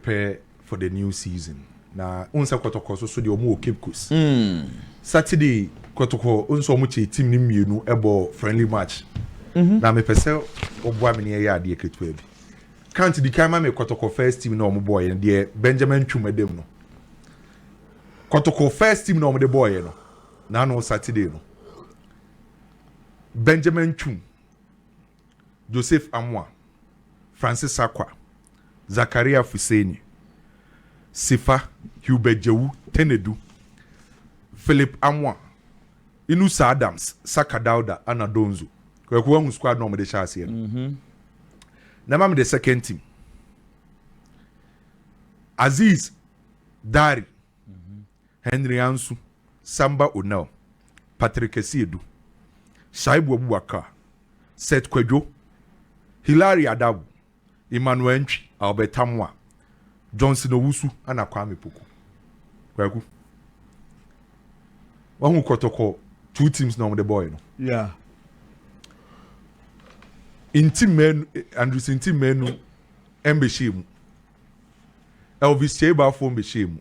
prepare for the new season. Na unsa Kotoko so the omo Cape Coast. Saturday Kotoko unso omo team ni mienu ebo friendly match. Na me pese obwa me ne ya de ketu abi. Can't di kan ma me Kotoko first team na omo boy no de Benjamin Twumedem no. Kotoko first team na omo de boy no. Na no Saturday no. Benjamin Twum, Joseph Amwa, Francis Akwa, Zakaria Fuseni, Sifa Hubert Jewu Tenedu, Philip Amwa, Inusa Adams, Saka Dauda, Anna Donzo. Kwa squad no de chance here. Na mam the second team. Aziz Dari, Henry Ansu, Samba Onel, Patrick Esiedu, Shaibu Abubakar, Seth Kwejo, Hilary Adabu, Emmanuel Nchi, Albert Tamwa, Johnson Owusu, and Kwame Poku. Kwaku. One Kotoko, 2 teams now with the boy. No? Yeah. In team men, Andrews in team men, Mbeshim. Elvis Cheba for Mbeshim.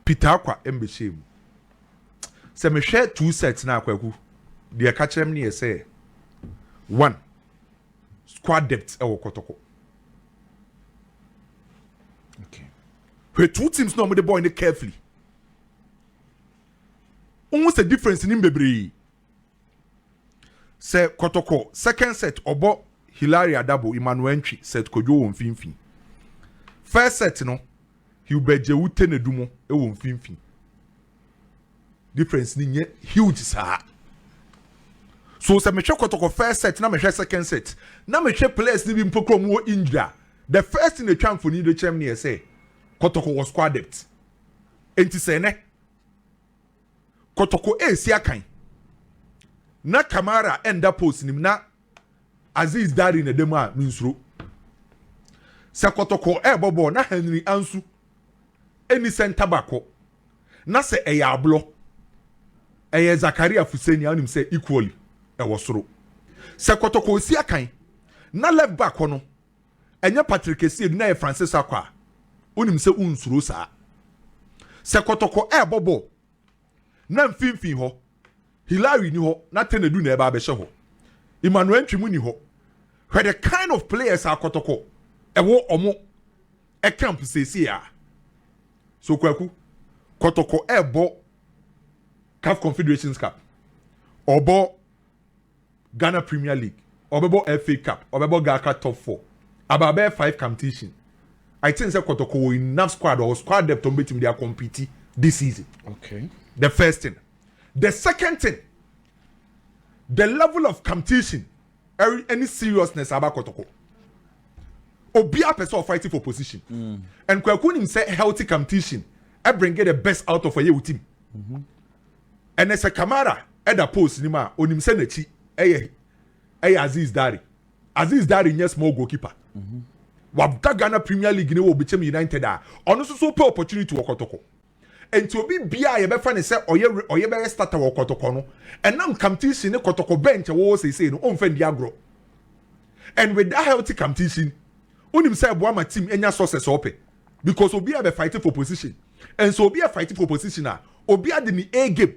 Peter Aqua Mbeshim. Se me share 2 sets now, Kwaku. The academy say 1 squad depth e Kotoko. Okay. Where 2 teams no the boy in carefully. Almost a difference in Mbebre. Say Kotoko second set obo Hilary Adabo Emmanuel Nchi set Kojo Mfimfin. First set no Hubert Jewu Tenedumo e Mfimfin. Difference ni huge sa. So se me check Kotoko first set na me check second set. Na me check players ni bi mpokro mo injure. The first in the champ for ni the champ ni say Kotoko was squad depth. Enti se ne Kotoko si akan. Na Kamara enda post nim na Aziz Dari na demu a minsuro. Se Kotoko bobo na Henry Ansu eni center bako. Na se ablo. Zakaria Fuseni anim say equally. Soro. Se Kotoko si akan na left back hono enye Patrick Esiedu na Francis Akwa onim se unsuro saa. Se Kotoko bobo na mfimfin ho Hilary ni ho na Tenedu na eba abehye ho Emmanuel Ntwimu ni ho. Where the kind of players are Kotoko ewo omo camp sesi a so Kwaku Kotoko ebo CAF Confederations Cup obo Ghana Premier League, Obebo FA Cup, Obebo Gaka Top 4, Ababe 5 competition. I think that Kotoko enough squad or squad depth to beat him they are competing this season. Okay. The first thing. The second thing, the level of competition, any seriousness about Kotoko. Obia person fighting for position. And Kwakunim say healthy competition, I bring the best out of a year with him. And as a Kamara, at the post, Nima, Onim Senechi. Aziz Dari. Aziz Dari is small goalkeeper. Wabda Ghana Premier League will be United. On so per opportunity to Kotoko. And to be bia ye be fan say oye be starter Kotoko no. And now competition ne Kotoko bench wo say no on fen agro. And with that healthy competition, unim say boama team enya success ope. Because obi be fighting for position. And so obi fighting for position obi de ni A game.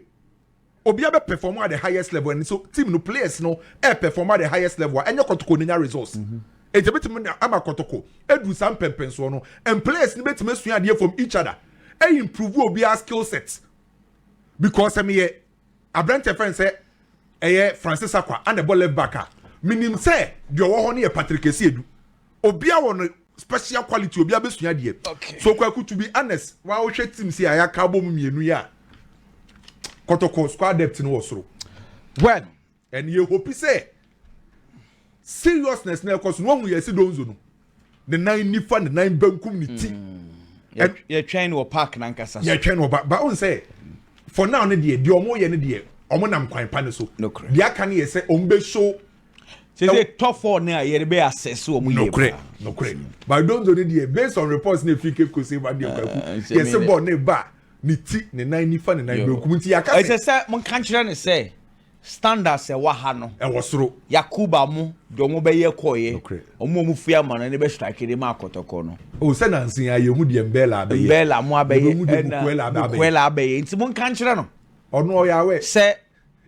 Obiabe perform at the highest level and so team no players no perform at the highest level and your Kotoko ninya results. And the bit ama Kotoko edu some pempenso no and players ni bit sua dey from each other and improve obia skill sets because me Abrante friend say Francis Akwa and the ball left back minim say the wo ho ne Patrick Esiedu obia won special quality obia be sua dey. So Kwaku to be honest wa wo hwe team si ayaka bom mienu ya Kotoko squad depth no Soro. Well, and you hope say seriousness na cause no hu yesi donzo no. The 9 nifa the 9 bankum ni ti. You train or park na nkasa. You train or but on say for now ne de omo ye ne de omo nam kwan pa ne so. No correct. Dia kan ye say ombe show. Say top 4 na ye be assess omo ye. No correct. But donzo ne de based on reports ne fi Cape Coast ba de kwaku. Yes ball ne ba. Ni ti ne 9 nifa ne 9 bankum ti ya ka. I say mon kan kire ne say standards e wa ha no e wo soro Yakuba mu de omo be ye koye omo fia ma no ne be strike de ma Kotoko no o se na nsin aye hu de mbela abaye mbela mu abaye na bukwela abaye nti mon kan kire no ono ya we se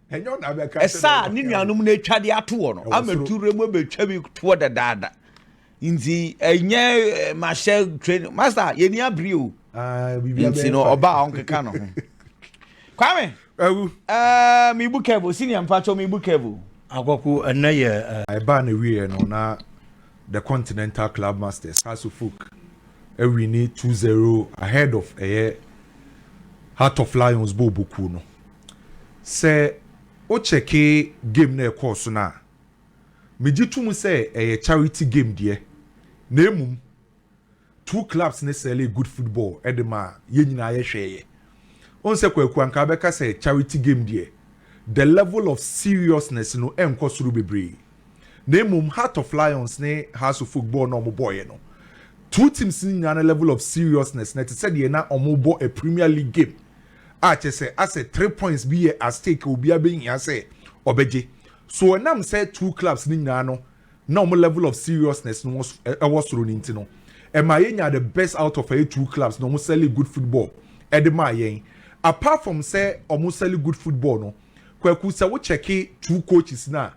enyo na be ka esa ni nuanom na atwade ato wo no amature mu be twa bi to da dada nti enye ma share train master ye ni abri o bibia nti no oba onkeka no Kwame mi bukevo senior mpacho mi bukevo Agwaku anaye ba na wie no na the Continental Club Masters Hasufuk we need 2-0 ahead of Heart of Lions Bobuku no say o cheke game na course na mejitum say charity game die na emum two clubs necessarily good football edema ye nyina ye hweye on se kwaku anka beka say charity game die the level of seriousness no enko suru bebre na emum Heart of Lions ne House of Football no mo boy no two teams in a level of seriousness na said ye na omobo a Premier League game a che say as 3 points be at stake obi aben ya say obeje so nam say two clubs ni nyina no na omo level of seriousness no was suru ni no e ma yenya the best out of two clubs no mo sell good football e de ma yen apart from say omo sell good football no kwaku say we check two coaches na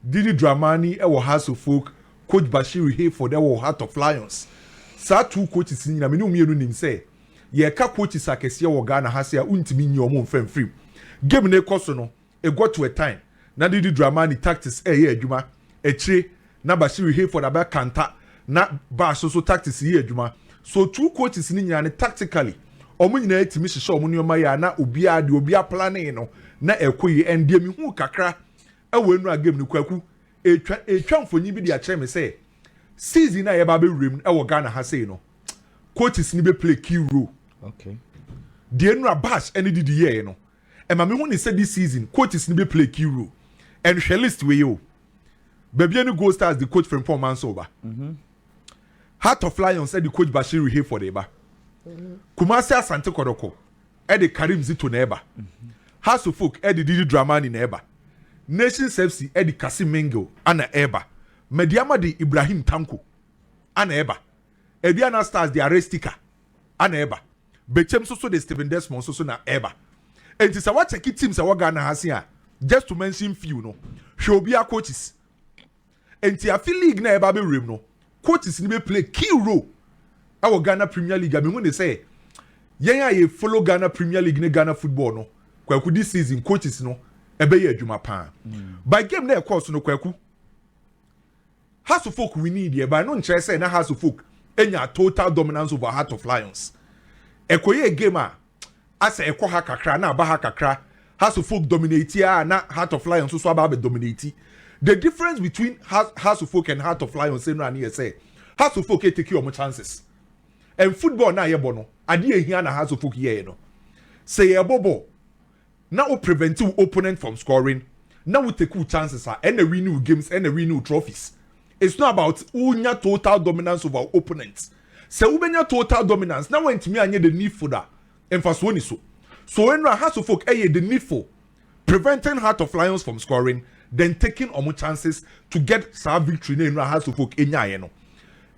Didi Dramani e wo House of Folk coach Bashir here for the Heart of Lions sa two coaches ni na me no mienu nim say ye ka coaches akese wo Ghana ha say untimi nyi omo mfam free game na ekoso no e got to a time na Didi Dramani tactics ye adwuma echire na Bashir here for the back counter na ba so tactics ye adwuma so two coaches ni nyane tactically omo nyina etimi hyehyɛ omo nyoma ya na obia planning no na ekoyi endie mi hu kakra enu a game ni kwaku etwa mfonyi bi de a kyerɛ me say season na ye ba be wrem e wo Ghana ha say no coaches ni be play key role okay de enu a bash any did year no e ma me hu ni say this season coaches ni be play key role and share list we yo baby any go stars the coach from 4 months over Heart of Lions said the coach Bashir here for the ba Kumasi Asante Kotoko e de Breakdown-Zito na eba House of Folk e de Didi Dramani na eba Nations FC Eddie Kasim Mingo ana eba Mediama di Ibrahim Tanko ana eba Ediana Stars di Arestika ana eba Bechem so de Stephen Desmond so na eba enti sa what check teams a Ghana hasia just to mention few no Shobia coaches enti afi league na eba be rem no coaches ni be play key role our Ghana Premier League me when they say yen ye follow Ghana Premier League ne Ghana football no kwaku this season coaches no ebe ye adwuma pa by game na course no kwaku House of Folk we need here but no nche say na House of Folk enya total dominance over Heart of Lions ekoye game a asa ekọ ha kakra na aba ha kakra House of Folk dominate ya na Heart of Lions so aba be dominate the difference between House of Folk and Heart of Lions say no an say House of Folk take your chances and football na ye bono ade ehia na House of Folk ye no say ye bobo now we prevent your opponent from scoring. Now we take chances and we new games and we new trophies. It's not about unya total dominance over opponents. So we benya total dominance. Now when to me anye the need for that. And first one is so. So when we have to folk the need for preventing Heart of Lions from scoring, then taking omo chances to get some victory in House of Folk enya ye no.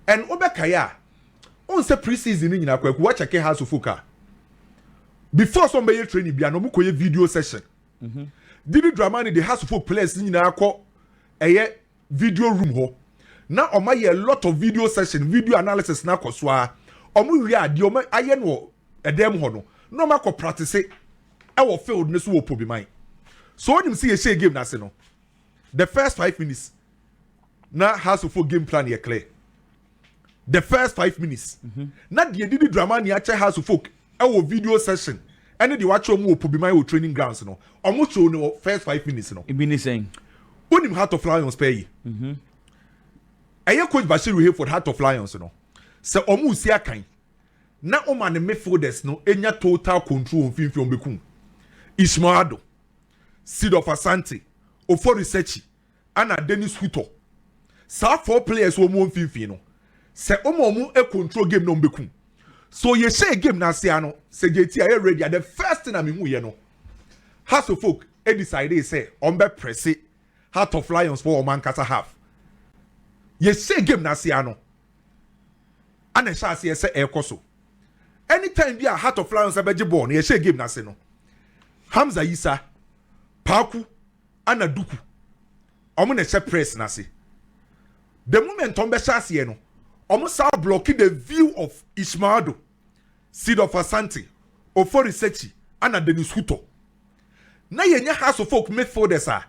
And obekaya on say preseason ni nyina kwaku wa check House of Folk before somebody training bia no mo koye video session Didi Dramani the House of Folk players ni na akọ video room ho na oma ye a lot of video session video analysis na akọ so a omo wi ade omo aye no edem ho no ma akọ practice e wo field ne so wo po bi man so onim see ye share game na se no the first 5 minutes na House of Folk game plan ye clear the first 5 minutes na the Didi Dramani ache House of Folk our video session and the watch omo po be my training grounds no omo show no first 5 minutes no e be saying onim Heart of Lions pay coach Bashir here for Heart of Lions no se omo usi akan na o man midfielders no enya total control on finfi ombekum Ismaado Seed of Asante Oforisechi ana Dennis Huto sa 4 players wo mo finfi no se omo e control game no ombekum so ye say game na se ano se jeti aye ready the first thing I mean hu ye no House of Folk e decide say ombe press Heart of Lions for Omankasa half. Ye say game na sia no. Ana sha ase say ekoso. Anytime be a Heart of Lions abeje ball, ye say game na se no. Hamza Isa, Paku, ana Duku. Omo na press na se. The moment on be sha ase no, omo sa blocking the view of Ismaado, Seed of Asante, Oforisechi, ana Denis Huto. Na ye nya House of Folk midfielders are.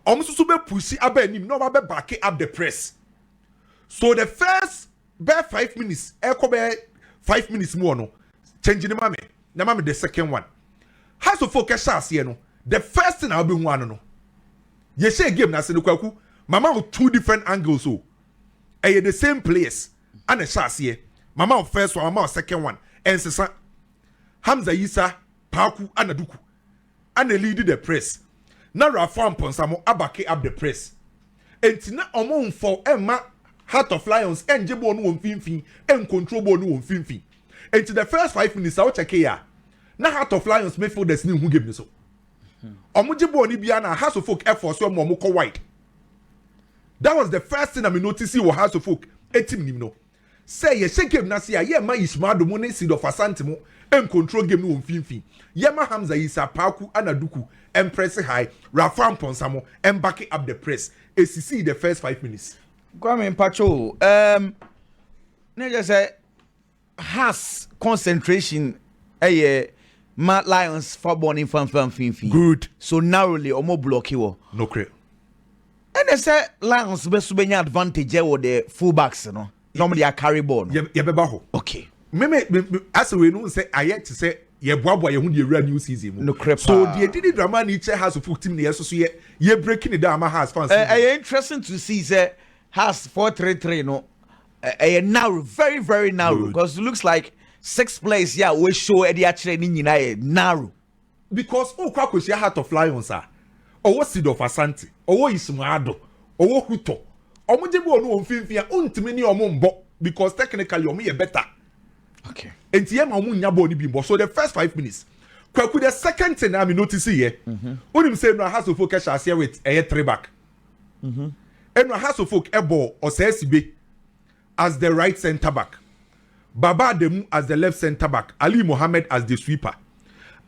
Omususu be pushi abe nim no be back up the press. So the first bare 5 minutes, be 5 minutes more no. Changing the mame. Na mame the second one. House of Folk shas no. The first thing I'll be one no. Ye share game na se no kwaku. Mama with 2 different angles so. E the same place. And a shas here. Mama of first one, mama of second one. And sesa Hamza Isa, Paku, and Duku. And they lead the press. Na Rafam Ponsamo abake up the press. Entina omo for Emma Heart of Lions and Jebo no finfin and control no finfin. Enti the first 5 minutes I check here. Na Heart of Lions may for the same who give me so. Omo Jebo ni bia na House of Folk effort so mo ko wide. That was the first thing I notice you House of Folk etim nim no. Say ye shake game na see ye ma Ismaado mo ne Seed of Asante mo and control game no finfin. Ye ma Hamza Isa Paku Anaduku and press high, Rafam Ponsamo, and back up the press. ACC the first 5 minutes. Kwame Pacho, just say has concentration Matt Lions for born in fan. Good. So narrowly or more blocky wo. No crap. And they say Lions best be advantage with the fullbacks, no. Normally a carry ball. No? Okay. As we know say I yet to say ye boy ye hu the real new season. No crap. So the Didi drama nature has of team the so ye breaking it down my house fans. Interesting to see say has 4-3-3 no. Narrow, very very narrow because it looks like 6 players yeah we show Eddie actually narrow. Because kwakosia Heart of Lions are. Owo Seed of Asante, owo Ismaado, owo Huto. Omo jebo no onfinfia ontimi ni omo mbo because technically omo ye better. Okay. Enti ye ma omo nya ball ni bi mbo. So the first 5 minutes. Kwaku the second thing I notice here. Onim say no House of Folk share with 3 back. And no House of Folk ebo Osesibe as the right center back. Baba Ademu as the left center back. Ali Mohammed as the sweeper.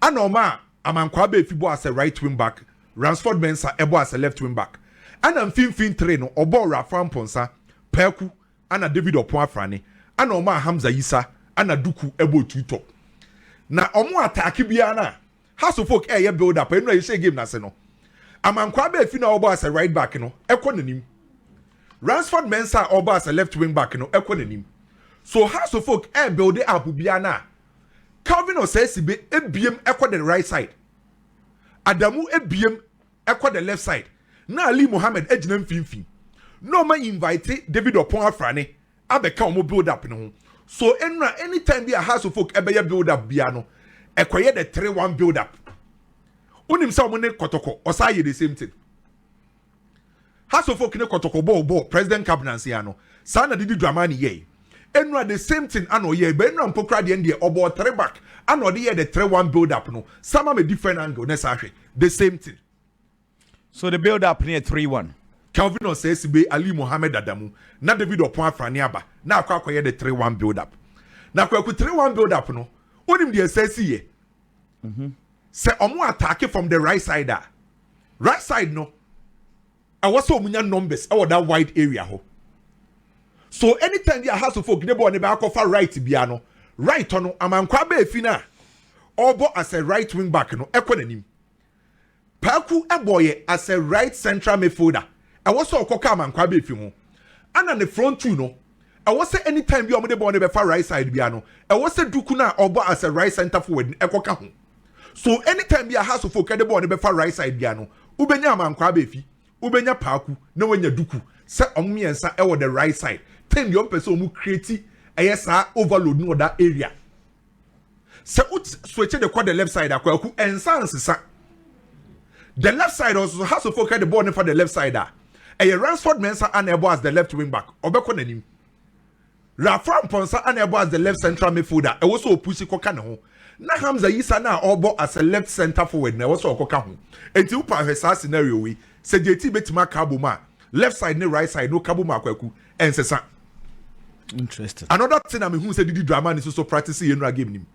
Anoma Amankwabe Fibo as a right wing back. Ransford Mensah ebo as a left wing back. And I'm fin train no obo Rafam Ponsa, Peku, and a David Opoafrani, and Oma Hamza Isa, and a Duku ebo Tuto. Na omo attack biana. House of Folk build up and you say game na se no. Amankwabe Fina obo as a right back no, ekononim. Ransford Mensah obo as a left wing back no, ekononim. So House of Folk build up biana. Calvin Osesibe ebiem ekwa the right side. Adamu ebiem ekwa the left side. Na Ali Mohammed ejina mfimfin. No man invite David Opoafrani abeka omo build up no. So anytime be a House of Folk ebeye build up bia no, ekoye the 3-1 build up. Unim sa omo ne Kotoko osaye the same thing. House of Folk ne Kotoko ball President Cabinet ya no. Sana didi dramani ye. Enra the same thing ano ye be enra mpokra de ndie obo 3 back ano de ye the 3-1 build up no. Some a different angle na sa the same thing. So the build up near 3-1. Calvin says be Ali Mohammed Adamu na David Opoafrani aba na akwa the 3-1 build up. Na kwa 3-1 build up no. Onim de say ye. Say omo attack from the right side da. Right side no. I was so many numbers over that wide area ho. So anytime the House of Folk ne bo ne ba akofa right bia no. Right no amankwa be fina. Obo as a right wing back no ekonanim. Paku eboye as a right central midfielder. I was so okoka amankwa be fi ho. Ana the front two no. I was say anytime bi omo de bo ne be fa right side bia no. I was say duku na obo as a right center forward ekoka ho. So anytime bi a House of Folk de bo ne be fa right side bia no. Ubenya amankwa be fi. Ubenya Paku na wenya duku. Se omiensa e wo the right side. Ten your person who create a overload no that area. Se switch the left side akwa and sans the left side also has to focus the ball for the left side. A Ransford Mensah and Ebo as the left wing back. Obeko nanim. Rafa Mponsa and as the left central midfielder. I was so pussy kokano. Na Hamza Yisa na obo as a left center forward. Na also kokaho. Enti upa hesa scenario we. Se JT betima kabuma. Left side ne right side no kabuma kweku. Ensesa. Interesting. Another thing I mean who said did drama is also practicing in game nim.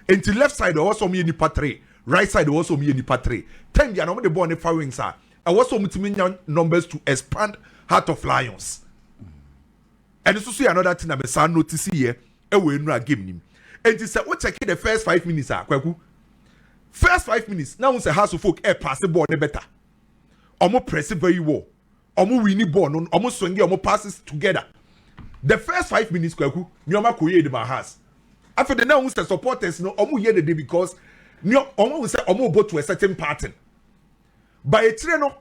Enti left side also me ni patre. Right side also me ni patre. Time ya no the ball ne firing sir. I also mutiminya numbers to expand Heart of Lions. And this is another thing I'm saying notice here. We no game nim. And it's what check the first 5 minutes kwaku. First 5 minutes. Now we say House of Folk pass the ball better. Omo press it very well. Omo winning ball no omo swing omo passes together. The first 5 minutes kwaku nyoma koye de my house. After the now we say supporters no omo hear the day because omo we say omo go to a certain pattern. By a train no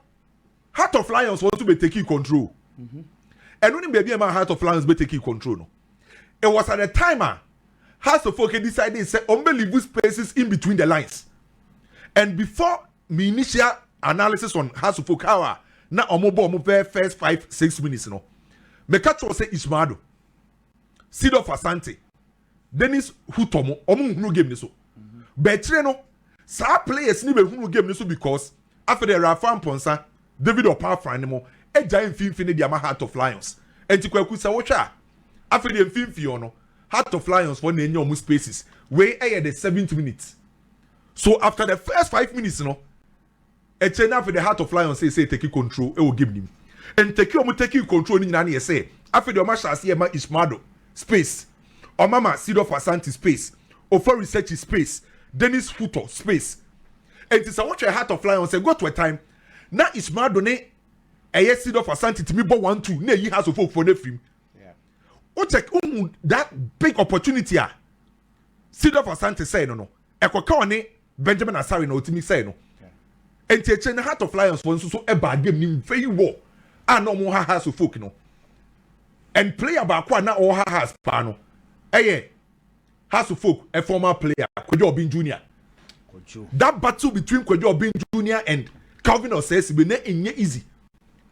Heart of Lions want to be taking control. And when baby my Heart of Lions be taking control no. It was at the timer House of Folk decided say unbelievable spaces in between the lines. And before me initial analysis on House of Folk how na omo first 5-6 minutes no. Me catch say Ismado. Sytle Asante. Dennis Hutomo omo hunu game ni so. Betre no sa players ni be hunu game ni so because after the Rafa Mponsa David Opafran ni mo e giant finfini di ama Heart of Lions. Enti kwaku sa wo twa after the finfi no Heart of Lions for na enyo spaces we the 7th minute. So after the first 5 minutes no e chena for the Heart of Lions say take control e will give him. And take control ni na say after the Omashasi ema Ismado space Omama Sytle Asante space Offer Research space Dennis Futo space. And it's a watch a Heart of Lions say go to a time na Ismado ne Sytle Asante to me bo 1-2 na yi House of Folk for the film. O check that big opportunity a Sytle Asante say no ekoka one Benjamin Asari na otimi say no enti eche na Heart of Lions for so e ba game ni very well and no more House of Folk no and player ba kwa na o has pa no House of Folk a former player Kwadwo Obin Jr. That battle between Kwadwo Obin Jr. and Calvin Osesi be na enye easy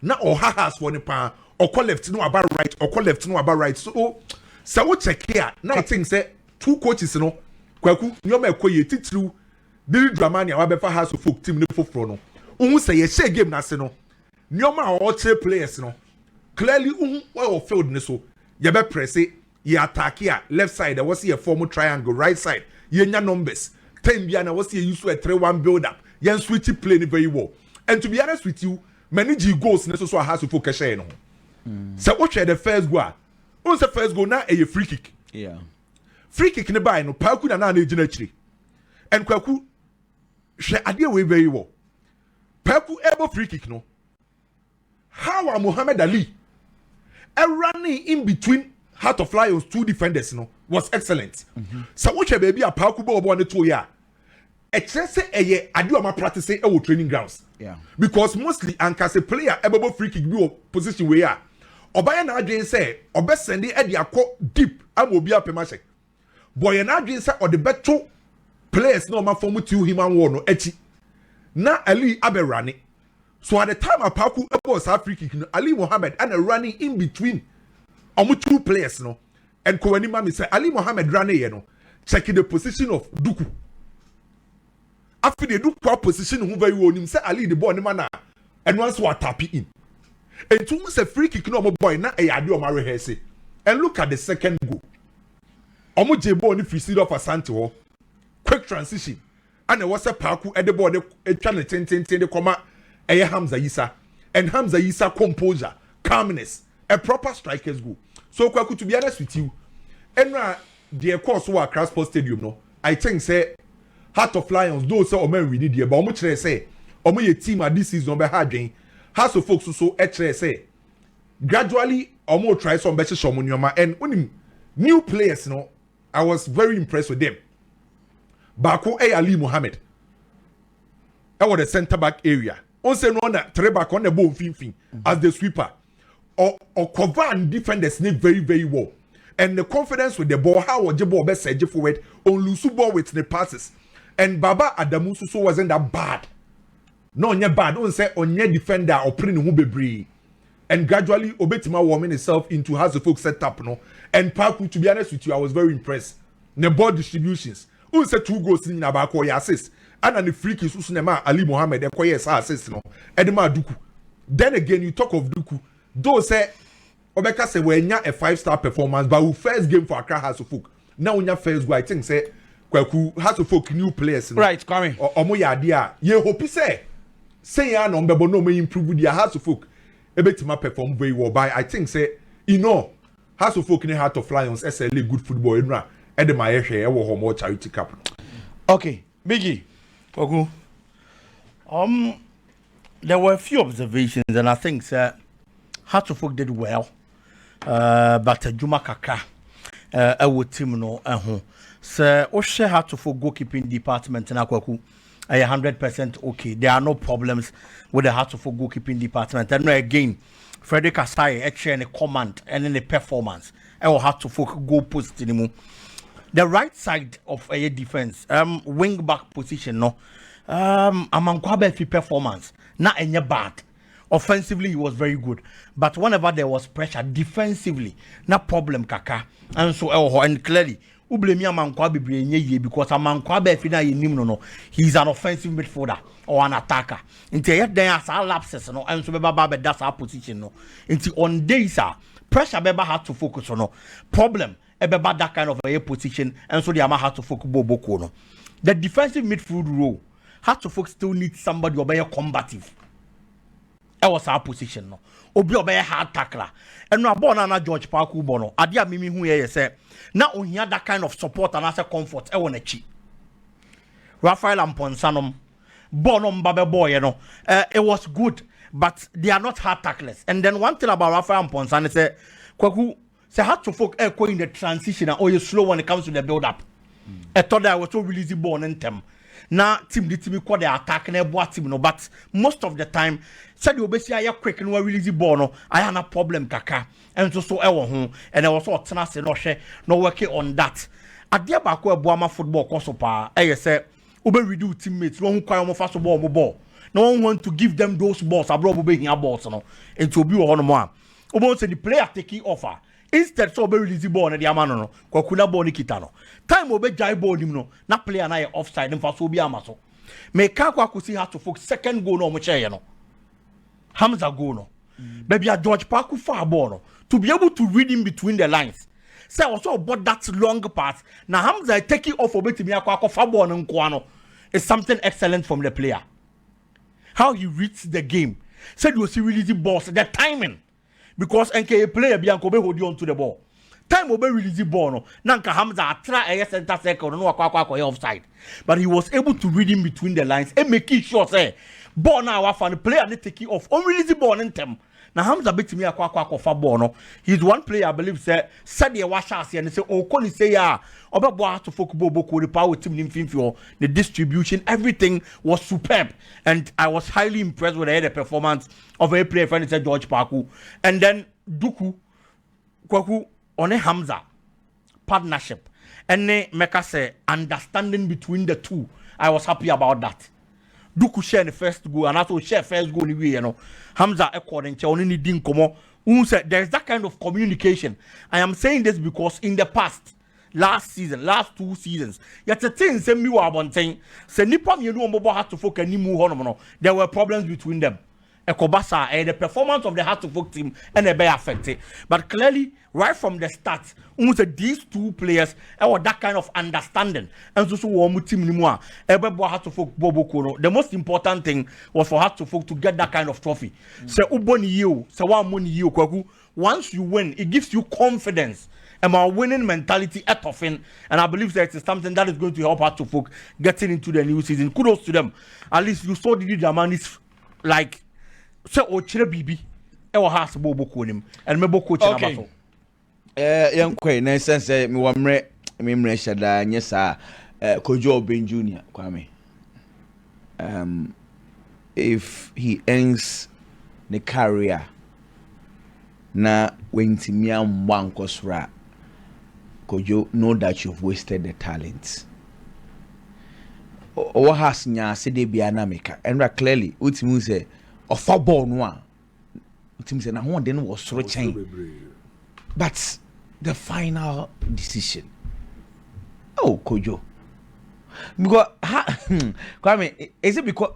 na o has for ne pa or call left no about right or call left no about right so we check here now I think say two coaches no kwaku nyoma ekoye titru Billy Dramani wa befa House of Folk team ne foforo no unhu say ye share game na se no nyoma all three players no clearly unhu wa field ne so ye be press ye attack here left side there was a formal triangle right side ye nya numbers 10 bia na was ye use a 3-1 build up ye switch play very well and to be honest with you many G goals ne so House of Folk share no. So what the first goal? What's the first goal now? A free kick. Yeah. Free kick in the buy no Paku na na actually. And Kwaku she idea way very well. Paku able free kick no. How are Muhammad Ali running in between Heart of Lions two defenders no was excellent. So what baby a Paku ball on the 2 year. Say I do my practice training grounds. Yeah. Because mostly anka say player able free kick be position where ya. Obaya na adwen say obe send e de akọ deep am obi apemache. Boy na adwen say the better players no ma form to human war no echi. Na Ali aberane. So at the time Apaku was free kick no Ali Mohammed and running in between two players no. And Kowani Mami say Ali Mohammed running here no. Checking the position of Duku. After they do poor position who very well him say Ali the ball man and once what tap in. And two months a free kick no boy na e ade o ma rehearse. And look at the second goal. Omo je ball ni free Sytle Asante ho. Quick transition. And there was a Paku at the ball e twa na ten de koma e Hamza Yisa. And Hamza Yisa composure, calmness, a proper striker's goal. So Kwaku to be honest with you, and the course wa Accra Sports Stadium no. I think say Heart of Lions do say omen we need here but omo kire say omo ye team at this season be hardwen House of Folk so e kire say gradually omo try some better show nyoma and when new players no I was very impressed with them. Bako Ali Mohammed I was the center back area on say no na three back on the ball fin as the sweeper or cover and defend the snake very very well and the confidence with the ball how was the ball best edge forward on loose ball with the passes. And Baba Adamu so wasn't that bad. No, onye bad. Don't say onye defender or putting who be. And gradually, Obetima warming itself into House of Folk setup no. And Paku, to be honest with you, I was very impressed. The ball distributions. Who said 2 goals in Abako assist? And the free kick Usunema Ali Mohammed, the Koye assist, no. Edema Duku. Then again, you talk of Duku. Those say, Obeka say, we're not a 5-star performance, but we first game for Accra House of Folk. Now, when your first go, I think, say, Kwaku House of Folk new players. Right, coming. Or Moya Dia. Ye hope say ya no mbebo no may improve their House of Folk. Ebetima perform very well. By I think, say, you know, House of Folk in the Heart of Lions, SLA good football, and Edema Eshe, ever more charity cup. Okay, Biggie. Kwaku. There were a few observations, and I think Heart of Folk did well. But Juma Kaka, would team no, so Oshe Heart of Folk goalkeeping department in Akwaku. 100% okay. There are no problems with the Heart of Folk goalkeeping department. And again, Frederick Asai actually in a command and in the performance. I will have to Folk goal post anymore. The right side of a defense, wing back position, no. Amankwabe performance, not any bad. Offensively, he was very good, but whenever there was pressure, defensively, no problem, Kaka. And so, and clearly, who blame me Amankwabe because Amankwabe no, he's an offensive midfielder or an attacker. Until yet, there are some lapses, no, and so that's our position, no. Until on days, pressure Beba had to focus on no problem. About that kind of a position, and so the Ama had to focus Boboko, no. The defensive midfield role. Heart of Folk still need somebody who be combative. That was our position, no. Obi obey hard tackler. And no born na George Parku bono. Adia mimi hu ye say. Na on here that kind of support and as a comfort. E won echi. Raphael Amponsanom. Bonom babe boy, you know. It was good, but they are not hard tacklers. And then one thing about Raphael Amponsan is say, Kwaku say Heart of Folk in the transition or you slow when it comes to the build up. I thought that I was so releasy born in them. Now team the team call the attack and boat team no, but most of the time said you obviously I quick and we release the ball no I had a problem kaka and so home and I was so tenacity no working on that. At the back where Boama football cosopa I say ube redo teammates no who cry on fast ball no one want to give them those balls abroad ube here balls no and to be one more ube say the player taking offer. Instead, so be release the ball na the amano no. Kwakuna ball ni kita no. Time obe jai ball nim no. Na player na ye offside nfa so bi amaso. Me ka kwaku see how to focus second goal no mo che ye no. Hamza goal no. Baby a George Parku far ball no. To be able to read in between the lines. Say also about that long pass. Na Hamza take it off obetimi akwa far ball no nko no. It's something excellent from the player. How he reads the game. Said you see release the balls, the timing. Because NK player Bianco be hold on to the ball. Time obe release the ball no. Nanka Hamza try a center circle no akwa offside. But he was able to read in between the lines and make it sure say ball now after the player need take it off. On release the ball in them. Now Hamza bet me akwa for ball no. He's one player I believe said the wash us and say oh Koni say ya obe ball to focus boko the power team in finfio the distribution everything was superb and I was highly impressed with the performance of a player friend said George Parku and then Duku Kwaku on a Hamza partnership and make say understanding between the two. I was happy about that. Duku share the first goal and also share first goal anyway, you know. Hamza according to only didn't come on. There's that kind of communication. I am saying this because in the past, last 2 seasons, yet a thing say me wa saying say nipa me no mobile had to focus any move there were problems between them. Ekobasa and the performance of the Heart of Folk team and they be affected. But clearly, right from the start, these two players have that kind of understanding. And so one team anymore. Heart of Folk Bobo. The most important thing was for Heart of Folk to get that kind of trophy. So uboni you, so one money you kwaku. Once you win, it gives you confidence. And my winning mentality at often, and I believe that it's something that is going to help Heart of Folk getting into the new season. Kudos to them. At least you saw the man is like. So ochire bibi e wo house bobo ko nim and me boko chira baso yankwe na sense me wa mre shada nyesa Kojo Ben Junior Kwame if he ends the career na wentimia mwankosra Kojo know that you've wasted the talent o has nya se de bia na meka and clearly ultimu say of football no team say na one then was so chain but the final decision. Oh, Kojo. Because Kwame, is it because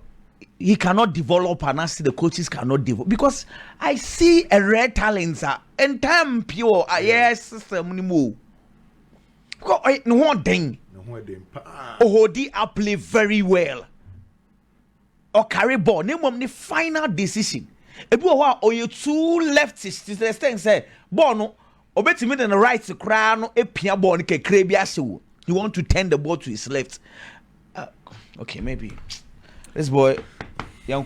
he cannot develop and I see the coaches cannot develop? Because I see a rare talent and time pure yes system anymore. Because no one thing. Oh, they play very well. Or carry ball. Name the final decision. If you are you two leftists to the extent say ball no obeti me the right to cry no e pia ball ni kekre bi asewo. You want to turn the ball to his left. Okay, maybe this boy young